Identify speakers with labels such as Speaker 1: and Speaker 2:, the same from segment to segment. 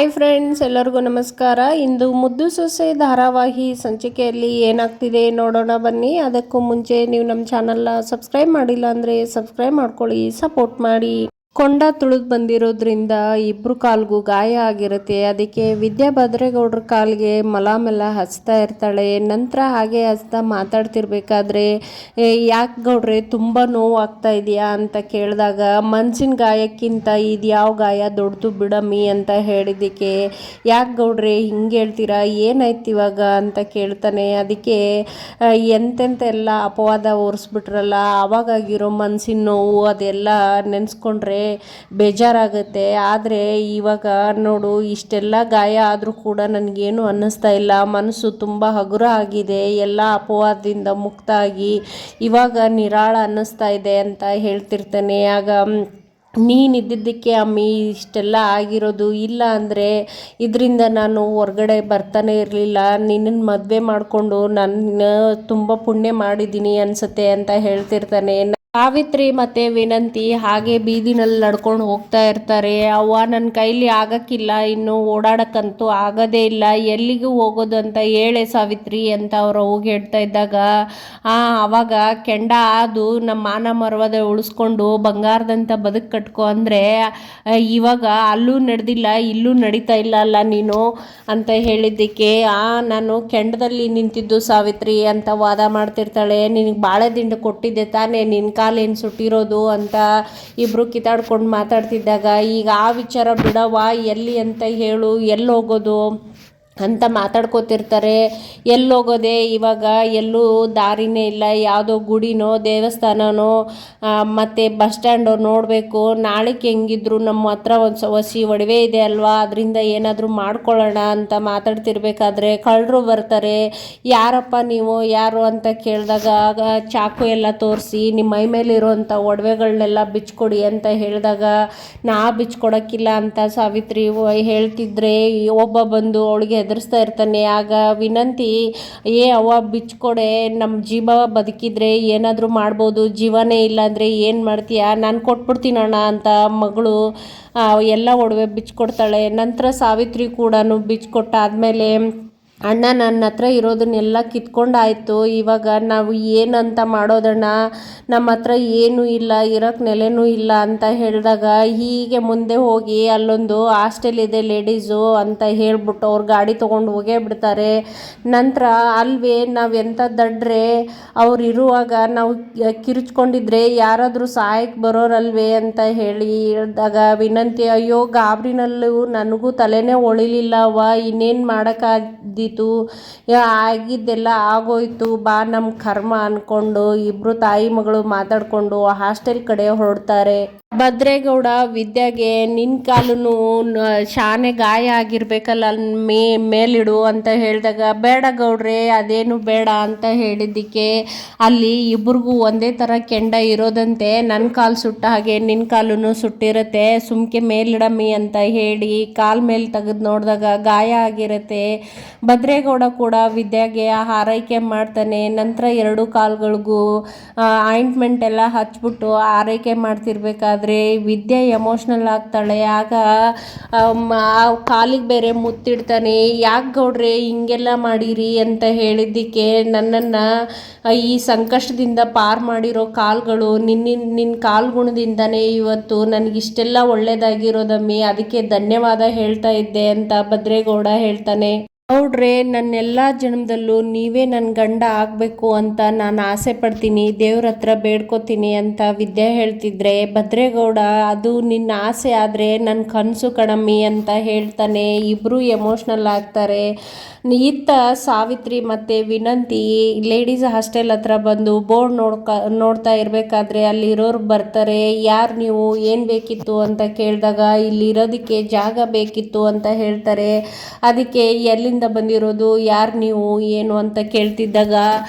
Speaker 1: Hi friends, ಎಲ್ಲರಿಗೂ ನಮಸ್ಕಾರ. ಇಂದು ಮುದ್ದು ಸೊಸೆ ಧಾರಾವಾಹಿ ಸಂಚಿಕೆಯಲ್ಲಿ ಏನಾಗ್ತಿದೆ ನೋಡೋಣ ಬನ್ನಿ. ಅದಕ್ಕೂ ಮುಂಚೆ ನೀವು ನಮ್ಮ ಚಾನಲ್ನ ಸಬ್ಸ್ಕ್ರೈಬ್ ಮಾಡಿಲ್ಲ ಅಂದರೆ ಸಬ್ಸ್ಕ್ರೈಬ್ ಮಾಡ್ಕೊಳ್ಳಿ, ಸಪೋರ್ಟ್ ಮಾಡಿ. ಕೊಂಡ ತುಳಿದು ಬಂದಿರೋದ್ರಿಂದ ಇಬ್ರು ಕಾಲ್ಗೂ ಗಾಯ ಆಗಿರುತ್ತೆ. ಅದಕ್ಕೆ ವಿದ್ಯಾ ಭದ್ರೇಗೌಡ್ರ ಕಾಲಿಗೆ ಮಲಾಮೆಲ್ಲ ಹಚ್ತಾ ಇರ್ತಾಳೆ. ನಂತರ ಹಾಗೆ ಹಚ್ತಾ ಮಾತಾಡ್ತಿರ್ಬೇಕಾದ್ರೆ, ಯಾಕೆ ಗೌಡ್ರೆ ತುಂಬ ನೋವು ಆಗ್ತಾ ಇದೆಯಾ ಅಂತ ಕೇಳಿದಾಗ, ಮನ್ಸಿನ ಗಾಯಕ್ಕಿಂತ ಇದು ಯಾವ ಗಾಯ ದೊಡ್ಡದು ಬಿಡಮ್ಮಿ ಅಂತ ಹೇಳಿದ್ದಕ್ಕೆ, ಯಾಕೆ ಗೌಡ್ರೆ ಹಿಂಗೆ ಹೇಳ್ತೀರಾ, ಏನಾಯ್ತು ಇವಾಗ ಅಂತ ಕೇಳ್ತಾನೆ. ಅದಕ್ಕೆ ಎಂತೆಂತೆಲ್ಲ ಅಪವಾದ ಹೊರಿಸ್ಬಿಟ್ರಲ್ಲ, ಆವಾಗಾಗಿರೋ ಮನ್ಸಿನ ನೋವು ಅದೆಲ್ಲ ನೆನೆಸ್ಕೊಂಡ್ರೆ ಬೇಜಾರಾಗುತ್ತೆ. ಆದರೆ ಇವಾಗ ನೋಡು, ಇಷ್ಟೆಲ್ಲ ಗಾಯ ಆದರೂ ಕೂಡ ನನಗೇನು ಅನ್ನಿಸ್ತಾ ಇಲ್ಲ. ಮನಸ್ಸು ತುಂಬ ಹಗುರ ಆಗಿದೆ, ಎಲ್ಲ ಅಪವಾದದಿಂದ ಮುಕ್ತ ಆಗಿ ಇವಾಗ ನಿರಾಳ ಅನ್ನಿಸ್ತಾ ಇದೆ ಅಂತ ಹೇಳ್ತಿರ್ತಾನೆ. ಆಗ ನೀನಿದ್ದಿದ್ದಕ್ಕೆ ಅಮ್ಮಿ ಇಷ್ಟೆಲ್ಲ ಆಗಿರೋದು, ಇಲ್ಲ ಅಂದರೆ ಇದರಿಂದ ನಾನು ಹೊರ್ಗಡೆ ಬರ್ತಾನೆ ಇರಲಿಲ್ಲ. ನಿನ್ನನ್ನು ಮದುವೆ ಮಾಡಿಕೊಂಡು ನಾನು ತುಂಬ ಪುಣ್ಯ ಮಾಡಿದ್ದೀನಿ ಅನಿಸುತ್ತೆ ಅಂತ ಹೇಳ್ತಿರ್ತಾನೆ. ಸಾವಿತ್ರಿ ಮತ್ತು ವಿನಂತಿ ಹಾಗೆ ಬೀದಿನಲ್ಲಿ ನಡ್ಕೊಂಡು ಹೋಗ್ತಾ ಇರ್ತಾರೆ. ಅವ್ವ, ನನ್ನ ಕೈಲಿ ಆಗಕ್ಕಿಲ್ಲ, ಇನ್ನು ಓಡಾಡಕ್ಕಂತೂ ಆಗೋದೇ ಇಲ್ಲ, ಎಲ್ಲಿಗೂ ಹೋಗೋದು ಅಂತ ಹೇಳೆ ಸಾವಿತ್ರಿ ಅಂತ ಅವ್ರು ಹೋಗಿ ಹೇಳ್ತಾ ಇದ್ದಾಗ, ಆವಾಗ ಕೆಂಡ ಅದು ನಮ್ಮ ಮಾನ ಮರ್ಯಾದೆ ಉಳಿಸ್ಕೊಂಡು ಬಂಗಾರದಂತ ಬದುಕು ಕಟ್ಕೊ ಅಂದರೆ ಇವಾಗ ಅಲ್ಲೂ ನಡೆದಿಲ್ಲ, ಇಲ್ಲೂ ನಡೀತಾ ಇಲ್ಲ ಅಲ್ಲ ನೀನು ಅಂತ ಹೇಳಿದ್ದಕ್ಕೆ, ನಾನು ಕೆಂಡದಲ್ಲಿ ನಿಂತಿದ್ದು ಸಾವಿತ್ರಿ ಅಂತ ವಾದ ಮಾಡ್ತಿರ್ತಾಳೆ. ನಿನಗೆ ಬಾಳೆ ದಿಂಡು ಕೊಟ್ಟಿದ್ದೆ ತಾನೇ, ನಿನ್ನ ಕಾಲೇನು ಸುಟ್ಟಿರೋದು ಅಂತ ಇಬ್ಬರು ಕಿತ್ತಾಡ್ಕೊಂಡು ಮಾತಾಡ್ತಿದ್ದಾಗ, ಈಗ ಆ ವಿಚಾರ ಬಿಡವ, ಎಲ್ಲಿ ಅಂತ ಹೇಳು, ಎಲ್ಲಿ ಹೋಗೋದು ಅಂತ ಮಾತಾಡ್ಕೋತಿರ್ತಾರೆ. ಎಲ್ಲೋಗೋದೆ ಇವಾಗ, ಎಲ್ಲೂ ದಾರಿನೇ ಇಲ್ಲ, ಯಾವುದೋ ಗುಡಿನೋ ದೇವಸ್ಥಾನನೋ ಮತ್ತು ಬಸ್ ಸ್ಟ್ಯಾಂಡೋ ನೋಡಬೇಕು. ನಾಳೆಗೆ ಹೆಂಗಿದ್ರು ನಮ್ಮ ಹತ್ರ ಒಂದು ಹೊಸಿ ಒಡವೆ ಇದೆ ಅಲ್ವಾ, ಅದರಿಂದ ಏನಾದರೂ ಮಾಡ್ಕೊಳ್ಳೋಣ ಅಂತ ಮಾತಾಡ್ತಿರ್ಬೇಕಾದ್ರೆ ಕಳ್ಳರು ಬರ್ತಾರೆ. ಯಾರಪ್ಪ ನೀವು, ಯಾರು ಅಂತ ಕೇಳಿದಾಗ, ಚಾಕು ಎಲ್ಲ ತೋರಿಸಿ ನಿಮ್ಮ ಮೈ ಮೇಲಿರುವಂಥ ಒಡವೆಗಳನ್ನೆಲ್ಲ ಬಿಚ್ಕೊಡಿ ಅಂತ ಹೇಳಿದಾಗ, ನಾ ಬಿಚ್ಕೊಡೋಕ್ಕಿಲ್ಲ ಅಂತ ಸಾವಿತ್ರಿ ಹೇಳ್ತಿದ್ರೆ, ಒಬ್ಬ ಬಂದು ಅವಳಿಗೆ ಹೆದರ್ಸ್ತಾ ಇರ್ತಾನೆ. ಆಗ ವಿನಂತಿ, ಅವ್ವ ಬಿಚ್ಕೊಡೆ, ನಮ್ಮ ಜೀವ ಬದುಕಿದ್ರೆ ಏನಾದರೂ ಮಾಡ್ಬೋದು, ಜೀವನೇ ಇಲ್ಲ ಅಂದರೆ ಏನು ಮಾಡ್ತೀಯಾ, ನಾನು ಕೊಟ್ಬಿಡ್ತೀನಣ್ಣ ಅಂತ ಮಗಳು ಎಲ್ಲ ಒಡವೆ ಬಿಚ್ಕೊಡ್ತಾಳೆ. ನಂತರ ಸಾವಿತ್ರಿ ಕೂಡ ಬಿಚ್ಕೊಟ್ಟಾದ್ಮೇಲೆ, ಅಣ್ಣ ನನ್ನ ಹತ್ರ ಇರೋದನ್ನೆಲ್ಲ ಕಿತ್ಕೊಂಡಾಯ್ತು, ಇವಾಗ ನಾವು ಏನಂತ ಮಾಡೋದಣ್ಣ, ನಮ್ಮ ಹತ್ರ ಏನೂ ಇಲ್ಲ, ಇರೋಕ್ಕೆ ನೆಲೆನೂ ಇಲ್ಲ ಅಂತ ಹೇಳಿದಾಗ, ಹೀಗೆ ಮುಂದೆ ಹೋಗಿ ಅಲ್ಲೊಂದು ಹಾಸ್ಟೆಲ್ ಇದೆ ಲೇಡೀಸು ಅಂತ ಹೇಳ್ಬಿಟ್ಟು ಅವ್ರು ಗಾಡಿ ತೊಗೊಂಡು ಹೋಗೇ ಬಿಡ್ತಾರೆ. ನಂತರ ಅಲ್ವೇ ನಾವು ಎಂಥ ದಡ್ರೆ, ಅವ್ರು ಇರುವಾಗ ನಾವು ಕಿರುಚ್ಕೊಂಡಿದ್ರೆ ಯಾರಾದರೂ ಸಹಾಯಕ್ಕೆ ಬರೋರಲ್ವೇ ಅಂತ ಹೇಳಿದಾಗ, ವಿನಂತಿ, ಅಯ್ಯೋ ಗಾಬರಿನಲ್ಲೂ ನನಗೂ ತಲೆನೇ ಹೊಳಿಲಿಲ್ಲವ, ಇನ್ನೇನು ಮಾಡೋಕ್ಕಾಗ್ದಿ, ಆಗಿದ್ದೆಲ್ಲ ಆಗೋಯ್ತು, ಬಾ ನಮ್ಮ ಕರ್ಮ ಅಂದ್ಕೊಂಡು ಇಬ್ಬರು ತಾಯಿ ಮಗಳು ಮಾತಾಡಿಕೊಂಡು ಹಾಸ್ಟೆಲ್ ಕಡೆ ಹೊರಡ್ತಾರೆ. ಭದ್ರೇಗೌಡ ವಿದ್ಯಾಗೆ, ನಿನ್ನ ಕಾಲೂ ಶಾನೆ ಗಾಯ ಆಗಿರ್ಬೇಕಲ್ಲ, ಮೇಲಿಡು ಅಂತ ಹೇಳಿದಾಗ, ಬೇಡ ಗೌಡ್ರೆ ಅದೇನು ಬೇಡ ಅಂತ ಹೇಳಿದ್ದಕ್ಕೆ, ಅಲ್ಲಿ ಇಬ್ರಿಗೂ ಒಂದೇ ಥರ ಕೆಂಡ ಇರೋದಂತೆ, ನನ್ನ ಕಾಲು ಸುಟ್ಟ ಹಾಗೆ ನಿನ್ನ ಕಾಲೂ ಸುಟ್ಟಿರುತ್ತೆ, ಸುಮ್ಕೆ ಮೇಲಿಡಮ್ಮಿ ಅಂತ ಹೇಳಿ ಕಾಲು ಮೇಲೆ ತೆಗೆದು ನೋಡಿದಾಗ ಗಾಯ ಆಗಿರುತ್ತೆ. ಭದ್ರೇಗೌಡ ಕೂಡ ವಿದ್ಯಾಗೆ ಆರೈಕೆ ಮಾಡ್ತಾನೆ. ನಂತರ ಎರಡು ಕಾಲುಗಳಿಗೂ ಆಯಿಂಟ್ಮೆಂಟ್ ಎಲ್ಲ ಹಚ್ಬಿಟ್ಟು ಆರೈಕೆ ಮಾಡ್ತಿರ್ಬೇಕಾದ್ರೆ ವಿದ್ಯಾ ಎಮೋಷ್ನಲ್ ಆಗ್ತಾಳೆ. ಆಗ ಕಾಲಿಗೆ ಬೇರೆ ಮುತ್ತಿಡ್ತಾನೆ. ಯಾಕೆ ಗೌಡ್ರೆ ಹಿಂಗೆಲ್ಲ ಮಾಡಿರಿ ಅಂತ ಹೇಳಿದ್ದಕ್ಕೆ, ನನ್ನನ್ನು ಈ ಸಂಕಷ್ಟದಿಂದ ಪಾರು ಮಾಡಿರೋ ಕಾಲುಗಳು ನಿನ್ನ ಕಾಲ್ಗುಣದಿಂದನೇ ಇವತ್ತು ನನಗಿಷ್ಟೆಲ್ಲ ಒಳ್ಳೇದಾಗಿರೋದಮ್ಮಿ, ಅದಕ್ಕೆ ಧನ್ಯವಾದ ಹೇಳ್ತಾ ಇದ್ದೆ ಅಂತ ಭದ್ರೇಗೌಡ ಹೇಳ್ತಾನೆ. ಗೌಡ್ರೆ, ನನ್ನೆಲ್ಲ ಜನ್ಮದಲ್ಲೂ ನೀವೇ ನನ್ನ ಗಂಡ ಆಗಬೇಕು ಅಂತ ನಾನು ಆಸೆ ಪಡ್ತೀನಿ, ದೇವ್ರ ಹತ್ರ ಬೇಡ್ಕೋತೀನಿ ಅಂತ ವಿದ್ಯಾ ಹೇಳ್ತಿದ್ರೆ, ಭದ್ರೇಗೌಡ, ಅದು ನಿನ್ನ ಆಸೆ ಆದರೆ ನನ್ನ ಕನಸು ಕಣಮ್ಮಿ ಅಂತ ಹೇಳ್ತಾನೆ. ಇಬ್ಬರು ಎಮೋಷ್ನಲ್ ಆಗ್ತಾರೆ. ಇತ್ತ ಸಾವಿತ್ರಿ ಮತ್ತು ವಿನಂತಿ ಲೇಡೀಸ್ ಹಾಸ್ಟೆಲ್ ಹತ್ರ ಬಂದು ಬೋರ್ಡ್ ನೋಡ್ತಾ ಇರಬೇಕಾದ್ರೆ ಅಲ್ಲಿರೋರು ಬರ್ತಾರೆ. ಯಾರು ನೀವು, ಏನು ಬೇಕಿತ್ತು ಅಂತ ಕೇಳಿದಾಗ, ಇಲ್ಲಿರೋದಕ್ಕೆ ಜಾಗ ಬೇಕಿತ್ತು ಅಂತ ಹೇಳ್ತಾರೆ. ಅದಕ್ಕೆ ಎಲ್ಲಿಂದ ಬಂದಿರೋದು, ಯಾರು ನೀವು, ಏನು ಅಂತ ಕೇಳ್ತಿದ್ದಾಗ,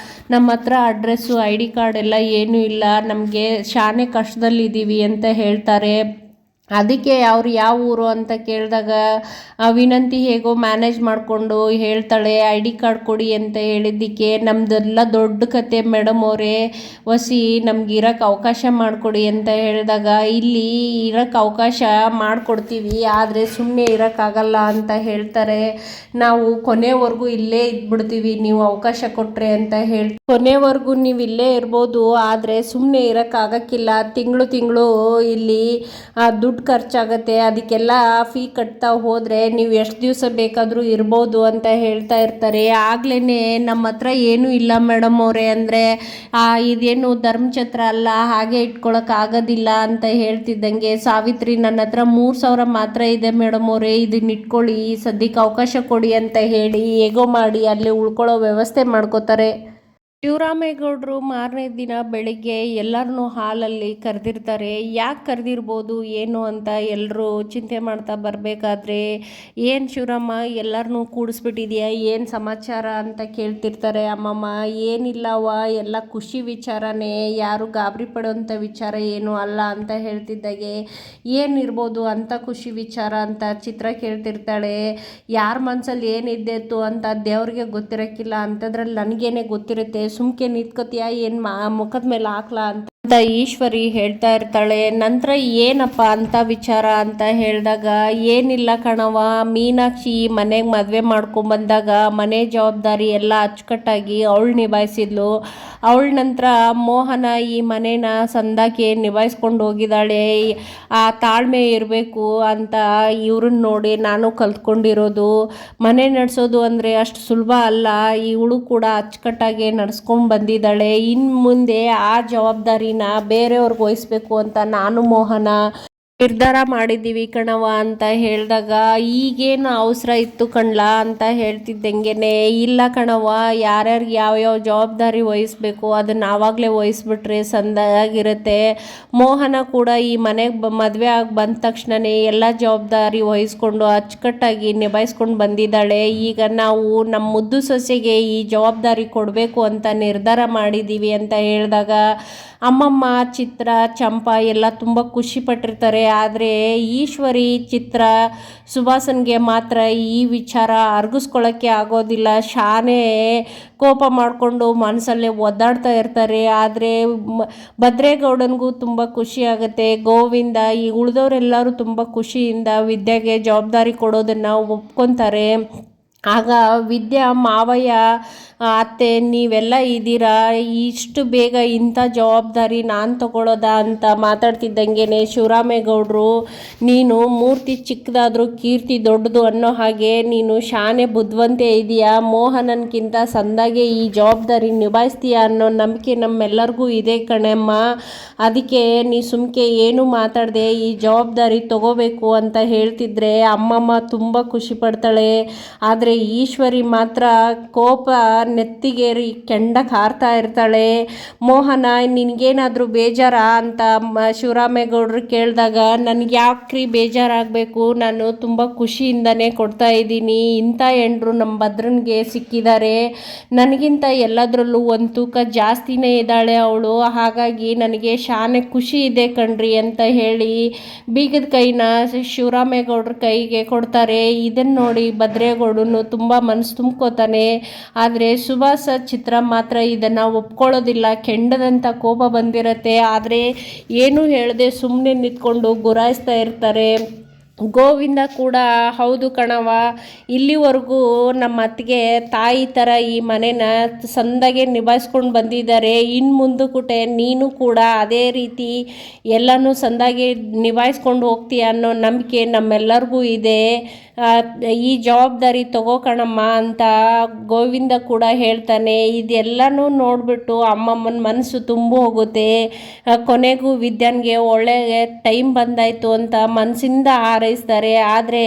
Speaker 1: ನಮ್ಮ ಹತ್ರ ಅಡ್ರೆಸ್ಸು ID ಕಾರ್ಡ್ ಎಲ್ಲ ಏನೂ ಇಲ್ಲ, ನಮಗೆ ಶಾನೆ ಕಷ್ಟದಲ್ಲಿದ್ದೀವಿ ಅಂತ ಹೇಳ್ತಾರೆ. ಅದಕ್ಕೆ ಅವ್ರು ಯಾವ ಊರು ಅಂತ ಕೇಳಿದಾಗ ವಿನಂತಿ ಹೇಗೋ ಮ್ಯಾನೇಜ್ ಮಾಡಿಕೊಂಡು ಹೇಳ್ತಾಳೆ ಐ ಡಿ ಕಾರ್ಡ್ ಕೊಡಿ ಅಂತ ಹೇಳಿದ್ದಕ್ಕೆ ನಮ್ಮದೆಲ್ಲ ದೊಡ್ಡ ಕತೆ ಮೇಡಮ್ ಅವರೇ, ವಸಿ ನಮ್ಗೆ ಇರೋಕ್ಕೆ ಅವಕಾಶ ಮಾಡಿಕೊಡಿ ಅಂತ ಹೇಳಿದಾಗ ಇಲ್ಲಿ ಇರೋಕ್ಕೆ ಅವಕಾಶ ಮಾಡಿಕೊಡ್ತೀವಿ, ಆದರೆ ಸುಮ್ಮನೆ ಇರೋಕ್ಕಾಗಲ್ಲ ಅಂತ ಹೇಳ್ತಾರೆ. ನಾವು ಕೊನೆವರೆಗೂ ಇಲ್ಲೇ ಇದ್ಬಿಡ್ತೀವಿ ನೀವು ಅವಕಾಶ ಕೊಟ್ಟರೆ ಅಂತ ಹೇಳಿ, ಕೊನೆವರೆಗೂ ನೀವು ಇಲ್ಲೇ ಇರ್ಬೋದು ಆದರೆ ಸುಮ್ಮನೆ ಇರೋಕ್ಕಾಗಕ್ಕಿಲ್ಲ, ತಿಂಗಳು ಇಲ್ಲಿ ದುಡ್ಡು ಖರ್ಚಾಗತ್ತೆ, ಅದಕ್ಕೆಲ್ಲ ಫೀ ಕಟ್ತಾ ಹೋದರೆ ನೀವು ಎಷ್ಟು ದಿವಸ ಬೇಕಾದರೂ ಇರ್ಬೋದು ಅಂತ ಹೇಳ್ತಾ ಇರ್ತಾರೆ. ಆಗ್ಲೇ ನಮ್ಮ ಹತ್ರ ಏನೂ ಇಲ್ಲ ಮೇಡಮ್ ಅವರೇ ಅಂದರೆ ಇದೇನು ಧರ್ಮಛತ್ರ ಅಲ್ಲ, ಹಾಗೆ ಇಟ್ಕೊಳಕ್ಕಾಗೋದಿಲ್ಲ ಅಂತ ಹೇಳ್ತಿದ್ದಂಗೆ ಸಾವಿತ್ರಿ ನನ್ನ ಹತ್ರ 3,000 ಮಾತ್ರ ಇದೆ ಮೇಡಮ್ ಅವರೇ, ಇದನ್ನ ಇಟ್ಕೊಳ್ಳಿ, ಸದ್ಯಕ್ಕೆ ಅವಕಾಶ ಕೊಡಿ ಅಂತ ಹೇಳಿ ಹೇಗೋ ಮಾಡಿ ಅಲ್ಲಿ ಉಳ್ಕೊಳ್ಳೋ ವ್ಯವಸ್ಥೆ ಮಾಡ್ಕೋತಾರೆ. ಶಿವರಾಮೇಗೌಡರು ಮಾರನೇ ದಿನ ಬೆಳಿಗ್ಗೆ ಎಲ್ಲರನ್ನೂ ಹಾಲಲ್ಲಿ ಕರೆದಿರ್ತಾರೆ. ಯಾಕೆ ಕರೆದಿರ್ಬೋದು ಏನು ಅಂತ ಎಲ್ಲರೂ ಚಿಂತೆ ಮಾಡ್ತಾ ಬರಬೇಕಾದ್ರೆ, ಏನು ಶಿವರಾಮ ಎಲ್ಲರನ್ನೂ ಕೂಡಿಸ್ಬಿಟ್ಟಿದೆಯಾ, ಏನು ಸಮಾಚಾರ ಅಂತ ಕೇಳ್ತಿರ್ತಾರೆ. ಅಮ್ಮಮ್ಮ ಏನಿಲ್ಲವ, ಎಲ್ಲ ಖುಷಿ ವಿಚಾರನೇ, ಯಾರು ಗಾಬರಿ ಪಡೋಂಥ ವಿಚಾರ ಏನೂ ಅಲ್ಲ ಅಂತ ಹೇಳ್ತಿದ್ದಾಗೆ, ಏನಿರ್ಬೋದು ಅಂತ ಖುಷಿ ವಿಚಾರ ಅಂತ ಚಿತ್ರ ಕೇಳ್ತಿರ್ತಾಳೆ. ಯಾರ ಮನಸ್ಸಲ್ಲಿ ಏನಿದ್ದೆತ್ತು ಅಂತ ದೇವ್ರಿಗೆ ಗೊತ್ತಿರೋಕ್ಕಿಲ್ಲ, ಅಂಥದ್ರಲ್ಲಿ ನನಗೇನೆ ಗೊತ್ತಿರುತ್ತೆ, ಸುಮ್ಕೆ ನಿಂತ್ಕೋತೀಯ, ಏನು ಮುಖದ ಮೇಲೆ ಹಾಕ್ಲಾ ಅಂತ ಈಶ್ವರಿ ಹೇಳ್ತಾ ಇರ್ತಾಳೆ. ನಂತರ ಏನಪ್ಪ ಅಂತ ವಿಚಾರ ಅಂತ ಹೇಳಿದಾಗ, ಏನಿಲ್ಲ ಕಣವ, ಮೀನಾಕ್ಷಿ ಮನೆಗೆ ಮದುವೆ ಮಾಡ್ಕೊಂಬಂದಾಗ ಮನೆ ಜವಾಬ್ದಾರಿ ಎಲ್ಲ ಅಚ್ಚುಕಟ್ಟಾಗಿ ಅವಳು ನಿಭಾಯಿಸಿದ್ಲು. ಅವಳ ನಂತರ ಮೋಹನ ಈ ಮನೇನ ಸಂದಾಕೆ ನಿಭಾಯಿಸ್ಕೊಂಡು ಹೋಗಿದ್ದಾಳೆ. ಆ ತಾಳ್ಮೆ ಇರಬೇಕು ಅಂತ ಇವ್ರನ್ನ ನೋಡಿ ನಾನು ಕಲ್ತ್ಕೊಂಡಿರೋದು. ಮನೆ ನಡೆಸೋದು ಅಂದರೆ ಅಷ್ಟು ಸುಲಭ ಅಲ್ಲ, ಇವಳು ಕೂಡ ಅಚ್ಚುಕಟ್ಟಾಗಿ ನಡೆಸ್ಕೊಂಡು ಬಂದಿದ್ದಾಳೆ. ಇನ್ನು ಮುಂದೆ ಆ ಜವಾಬ್ದಾರಿನ ಬೇರೆಯವ್ರಿಗೆ ವಹಿಸ್ಬೇಕು ಅಂತ ನಾನು ಮೋಹನ ನಿರ್ಧಾರ ಮಾಡಿದ್ದೀವಿ ಕಣವ ಅಂತ ಹೇಳಿದಾಗ, ಈಗೇನು ಅವಸರ ಇತ್ತು ಕಣ್ಲಾ ಅಂತ ಹೇಳ್ತಿದ್ದಂಗೆನೆ, ಇಲ್ಲ ಕಣವ, ಯಾರ್ಯಾರಿಗೆ ಯಾವ್ಯಾವ ಜವಾಬ್ದಾರಿ ವಹಿಸ್ಬೇಕು ಅದನ್ನು ಆವಾಗಲೇ ವಹಿಸ್ಬಿಟ್ರೆ ಸಂದಾಗಿರುತ್ತೆ. ಮೋಹನ ಕೂಡ ಈ ಮನೆಗೆ ಮದುವೆ ಆಗಿ ಬಂದ ತಕ್ಷಣವೇ ಎಲ್ಲ ಜವಾಬ್ದಾರಿ ವಹಿಸ್ಕೊಂಡು ಅಚ್ಚುಕಟ್ಟಾಗಿ ನಿಭಾಯಿಸ್ಕೊಂಡು ಬಂದಿದ್ದಾಳೆ. ಈಗ ನಾವು ನಮ್ಮ ಮುದ್ದು ಸೊಸೆಗೆ ಈ ಜವಾಬ್ದಾರಿ ಕೊಡಬೇಕು ಅಂತ ನಿರ್ಧಾರ ಮಾಡಿದ್ದೀವಿ ಅಂತ ಹೇಳಿದಾಗ ಅಮ್ಮಮ್ಮ, ಚಿತ್ರ, ಚಂಪಾ ಎಲ್ಲ ತುಂಬ ಖುಷಿ ಪಟ್ಟಿರ್ತಾರೆ. ಆದರೆ ಈಶ್ವರಿ, ಚಿತ್ರ, ಸುಭಾಸನ್ಗೆ ಮಾತ್ರ ಈ ವಿಚಾರ ಅರ್ಗಿಸ್ಕೊಳ್ಳೋಕ್ಕೆ ಆಗೋದಿಲ್ಲ. ಶಾನೆ ಕೋಪ ಮಾಡಿಕೊಂಡು ಮನಸ್ಸಲ್ಲೇ ಒದ್ದಾಡ್ತಾ ಇರ್ತಾರೆ. ಆದರೆ ಭದ್ರೇಗೌಡನಿಗೂ ತುಂಬ ಖುಷಿ ಆಗುತ್ತೆ. ಗೋವಿಂದ, ಈ ಉಳಿದವರೆಲ್ಲರೂ ತುಂಬ ಖುಷಿಯಿಂದ ವಿದ್ಯಾಗೆ ಜವಾಬ್ದಾರಿ ಕೊಡೋದನ್ನು ಒಪ್ಕೊತಾರೆ. ಆಗ ವಿದ್ಯಾ, ಮಾವಯ್ಯ, ಅತ್ತೆ ನೀವೆಲ್ಲ ಇದ್ದೀರಾ, ಇಷ್ಟು ಬೇಗ ಇಂಥ ಜವಾಬ್ದಾರಿ ನಾನು ತಗೊಳ್ಳೋದ ಅಂತ ಮಾತಾಡ್ತಿದ್ದಂಗೆ ಶಿವರಾಮೇಗೌಡರು, ನೀನು ಮೂರ್ತಿ ಚಿಕ್ಕದಾದರೂ ಕೀರ್ತಿ ದೊಡ್ಡದು ಅನ್ನೋ ಹಾಗೆ ನೀನು ಶಾನೆ ಬುದ್ಧಿವಂತೆ ಇದೆಯಾ, ಮೋಹನನ್ಕಿಂತ ಸಂದಾಗೆ ಈ ಜವಾಬ್ದಾರಿ ನಿಭಾಯಿಸ್ತೀಯಾ ಅನ್ನೋ ನಂಬಿಕೆ ನಮ್ಮೆಲ್ಲರಿಗೂ ಇದೆ ಕಣಮ್ಮ. ಅದಕ್ಕೆ ನೀ ಸುಮ್ಕೆ ಏನು ಮಾತಾಡದೆ ಈ ಜವಾಬ್ದಾರಿ ತಗೋಬೇಕು ಅಂತ ಹೇಳ್ತಿದ್ರೆ ಅಮ್ಮಮ್ಮ ತುಂಬ ಖುಷಿ ಪಡ್ತಾಳೆ. ಆದರೆ ಈಶ್ವರಿ ಮಾತ್ರ ಕೋಪ ನೆತ್ತಿಗೇರಿ ಕೆಂಡಕ್ಕೆ ಹಾರ್ತಾ ಇರ್ತಾಳೆ. ಮೋಹನ, ನಿನಗೇನಾದರೂ ಬೇಜಾರಾ ಅಂತ ಶಿವರಾಮೇಗೌಡರು ಕೇಳಿದಾಗ, ನನಗೆ ಯಾಕ್ರಿ ಬೇಜಾರಾಗಬೇಕು, ನಾನು ತುಂಬ ಖುಷಿಯಿಂದನೇ ಕೊಡ್ತಾ ಇದ್ದೀನಿ. ಇಂಥ ಹೆಂಡ್ರು ನಮ್ಮ ಭದ್ರನಿಗೆ ಸಿಕ್ಕಿದ್ದಾರೆ, ನನಗಿಂತ ಎಲ್ಲದರಲ್ಲೂ ಒಂದು ತೂಕ ಜಾಸ್ತಿನೇ ಇದ್ದಾಳೆ ಅವಳು, ಹಾಗಾಗಿ ನನಗೆ ಶಾನೆ ಖುಷಿ ಇದೆ ಕಣ್ರಿ ಅಂತ ಹೇಳಿ ಬೀಗದ ಕೈನ ಶಿವರಾಮೇಗೌಡರ ಕೈಗೆ ಕೊಡ್ತಾರೆ. ಇದನ್ನು ನೋಡಿ ಭದ್ರೇಗೌಡನು ತುಂಬ ಮನಸ್ಸು ತುಂಬ್ಕೋತಾನೆ. ಆದರೆ ಸುಭಾಸ, ಚಿತ್ರ ಮಾತ್ರ ಇದನ್ನು ಒಪ್ಕೊಳ್ಳೋದಿಲ್ಲ. ಕೆಂಡದಂಥ ಕೋಪ ಬಂದಿರತ್ತೆ, ಆದರೆ ಏನೂ ಹೇಳದೆ ಸುಮ್ಮನೆ ನಿಂತ್ಕೊಂಡು ಗುರಾಯಿಸ್ತಾ ಇರ್ತಾರೆ. ಗೋವಿಂದ ಕೂಡ, ಹೌದು ಕಣವ, ಇಲ್ಲಿವರೆಗೂ ನಮ್ಮ ಅತ್ತಿಗೆ ತಾಯಿ ಥರ ಈ ಮನೇನ ಸಂದಾಗೆ ನಿಭಾಯಿಸ್ಕೊಂಡು ಬಂದಿದ್ದಾರೆ, ಇನ್ನು ಮುಂದಕ್ಕೂಟೆ ನೀನು ಕೂಡ ಅದೇ ರೀತಿ ಎಲ್ಲನೂ ಸಂದಾಗೆ ನಿಭಾಯಿಸ್ಕೊಂಡು ಹೋಗ್ತೀಯ ಅನ್ನೋ ನಂಬಿಕೆ ನಮ್ಮೆಲ್ಲರಿಗೂ ಇದೆ, ಈ ಜವಾಬ್ದಾರಿ ತಗೋ ಕಣಮ್ಮ ಅಂತ ಗೋವಿಂದ ಕೂಡ ಹೇಳ್ತಾನೆ. ಇದೆಲ್ಲನೂ ನೋಡಿಬಿಟ್ಟು ಅಮ್ಮಮ್ಮನ ಮನಸ್ಸು ತುಂಬು ಹೋಗುತ್ತೆ. ಕೊನೆಗೂ ವಿದ್ಯಾನ್ಗೆ ಒಳ್ಳೆ ಟೈಮ್ ಬಂದಾಯಿತು ಅಂತ ಮನಸ್ಸಿಂದ ಹಾರೈಸ್ತಾರೆ. ಆದರೆ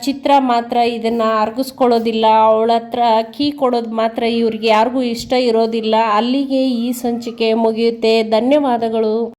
Speaker 1: ಚಿತ್ರ ಮಾತ್ರ ಇದನ್ನು ಅರ್ಗಿಸ್ಕೊಳ್ಳೋದಿಲ್ಲ. ಅವಳ ಹತ್ರ ಕೀ ಕೊಡೋದು ಮಾತ್ರ ಇವ್ರಿಗೆ ಯಾರಿಗೂ ಇಷ್ಟ ಇರೋದಿಲ್ಲ. ಅಲ್ಲಿಗೆ ಈ ಸಂಚಿಕೆ ಮುಗಿಯುತ್ತೆ. ಧನ್ಯವಾದಗಳು.